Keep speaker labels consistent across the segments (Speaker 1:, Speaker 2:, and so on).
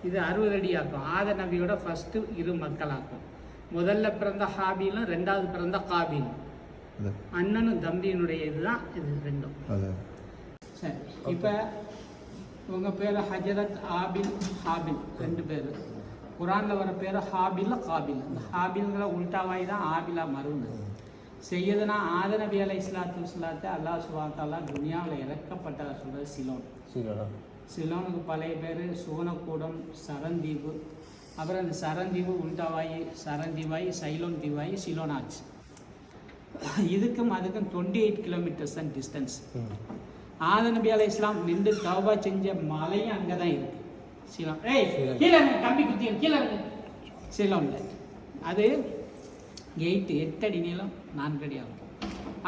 Speaker 1: இது 60 அடி ஆக்கும். ஆத நபியோட ஃபர்ஸ்ட் இரு மக்களாக்கும். முதல்ல பிறந்த ஹாபிலும் ரெண்டாவது பிறந்த காபிலும் அண்ணனும் தம்பியினுடைய இதுதான் இது ரெண்டும். சரி, இப்போ உங்கள் பேர் ஹஜரத் ஆபில் ஹாபில் ரெண்டு பேர். குரானில் வர பேர் ஹாபில் காபில். இந்த ஹாபில்ங்கிற உல்டாவாய் தான் ஆபிலா மருந்து. செய்யதுனா ஆத நபி அலை இஸ்லாத்து இஸ்லாத்தை அல்லாஹ் சுப்ஹானஹு வ தஆலா துனியாவில் இறக்கப்பட்டதை சொல்கிறது சிலோன். சிலோனுக்கு பழைய பேர் சுவனக்கூடம், சரந்தீவு. அப்புறம் அந்த சரந்தீவு உல்டாவாயி சரந்தீவாயி சைலோன் தீவாயி சிலோன் ஆச்சு. இதுக்கும் அதுக்கும் 28 கிலோமீட்டர்ஸ் தான் டிஸ்டன்ஸ். ஆத நபி அலை இஸ்லாம் நின்று தௌபா செஞ்ச மலையும் அங்கே தான் இருக்கு. சிலோன் கீழே கம்பி குத்தி கீழே இருக்கு சிலோன்ல. அது 8 அடி நீளம் 4 அடி ஆகும்.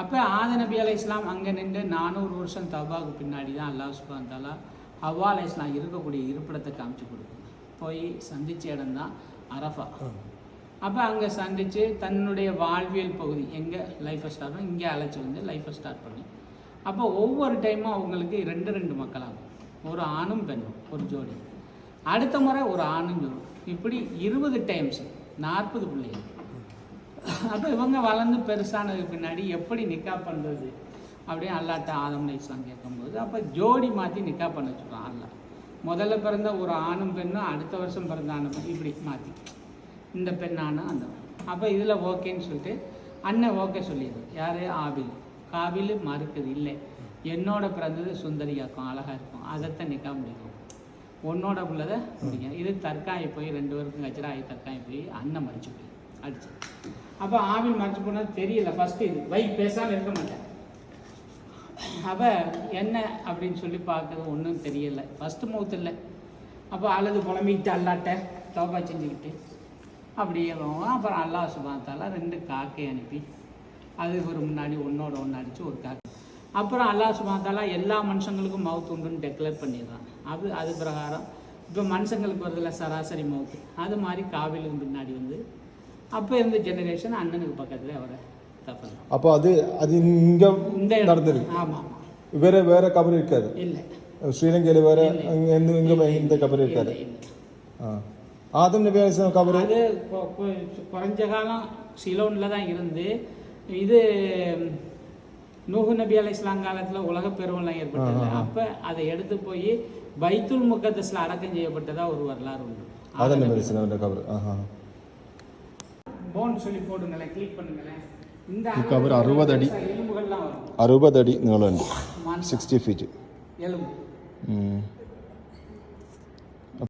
Speaker 1: அப்போ ஆத நபி அலை இஸ்லாம் அங்கே நின்று 400 வருஷம் தௌபாவுக்கு பின்னாடி தான் அல்லாஹ் சுப்ஹானஹு வ தஆலா ஹவ்வா அலை இஸ்லாம் இருக்கக்கூடிய இருப்பிடத்தை காமிச்சு கொடுக்கும். போய் சந்திச்ச இடம் தான் அரஃபா. அப்போ அங்கே சந்தித்து தன்னுடைய வாழ்வியல் பகுதி எங்கே லைஃப்பை ஸ்டார்ட் பண்ணி இங்கே அழைச்சி வந்து லைஃப்பை ஸ்டார்ட் பண்ணி அப்போ ஒவ்வொரு டைமும் அவங்களுக்கு 2 மக்களாகும். ஒரு ஆணும் பெண்ணும் ஒரு ஜோடி. அடுத்த முறை ஒரு ஆணும் ஜோடி. இப்படி 20 டைம்ஸ் 40 பிள்ளைகள். அப்போ இவங்க வளர்ந்து பெருசானதுக்கு பின்னாடி எப்படி நிக்கா பண்ணுறது அப்படின்னு அல்லாட்ட ஆதம் அலைஹிஸ்ஸலாம் கேட்கும்போது அப்போ ஜோடி மாற்றி நிக்கா பண்ண வச்சுருக்கான் அல்லாஹ். முதல்ல பிறந்த ஒரு ஆணும் பெண்ணும் அடுத்த வருஷம் பிறந்த ஆணும் இப்படி மாற்றி இந்த பெண்ணானும் அந்த. அப்போ இதில் ஓகேன்னு சொல்லிட்டு அண்ணன் ஓகே சொல்லிடுது. யார்? ஆபில். காபில் மறுக்குது, இல்லை என்னோட பிறந்தது சுந்தரியாக்கும் அழகாக இருக்கும், அதைத்தான் நிற்க முடியும், உன்னோட உள்ளதை முடியும். இது தற்காய் போய் 2 பேருக்கும் கச்சிரா ஆகி தற்காய் போய் அண்ணன் மறைச்சு போய் அடிச்சு. அப்போ ஆபில் மறைச்சு போனது தெரியல. ஃபஸ்ட்டு இது வை பேசாமல் இருக்க மாட்டேன். அப்போ என்ன அப்படின்னு சொல்லி பார்க்குறது ஒன்றும் தெரியலை. ஃபஸ்ட்டு மவுத்து இல்லை. அப்போ அழுது புலம்பிக்கிட்டு அல்லாட்ட தௌபா செஞ்சுக்கிட்டு அப்படியே போவோம். அப்புறம் அல்லாஹ் சுப்ஹானஹு வ தஆலா 2 காக்கை அனுப்பி அதுக்கு ஒரு முன்னாடி ஒன்றோட ஒன்று அடித்து ஒரு காக்கை. அப்புறம் அல்லாஹ் சுப்ஹானஹு வ தஆலா எல்லா மனுஷங்களுக்கும் மவுத்து உண்டுன்னு டெக்ளேர் பண்ணிடுறான். அது பிரகாரம் இப்போ மனுஷங்களுக்கு வருதில்ல சராசரி மவுத்து, அது மாதிரி காவிலுக்கு பின்னாடி வந்து அப்போ இருந்த ஜெனரேஷன் அண்ணனுக்கு பக்கத்தில் அவரை தப்பு.
Speaker 2: அப்போ அது இங்கே இந்த நடந்திருக்கு.
Speaker 1: ஆமாம்,
Speaker 2: வேற கபர் இருக்காது.
Speaker 1: இல்லை,
Speaker 2: ஸ்ரீலங்கையில் வேற இங்கே இந்த கபர் இருக்காது. ஆதம் நபி அலைஹிஸ்ஸலாம் கபர்
Speaker 1: அது குறைஞ்ச காலம் சிலோனில் தான் இருந்து. இது நூஹ் நபி அலைஹிஸ்ஸலாம் காலத்தில் உலக பெருவெள்ளம் ஏற்பட்டது. அப்போ அதை எடுத்து போய் பைத்துல் முகத்தஸில் அடக்கம் செய்யப்பட்டதா ஒரு வரலாறு உண்டு.
Speaker 2: ஆதம் நபி அலைஹிஸ்ஸலாம் கபர்
Speaker 1: போன் சொல்லி போடுங்களேன், கிளிக் பண்ணுங்களேன். இந்த
Speaker 2: கபர் 60 அடி
Speaker 1: எலும்புகள்லாம் வரும்.
Speaker 2: 60 அடி நீளம், 60 ஃபீட்
Speaker 1: எலும்பு.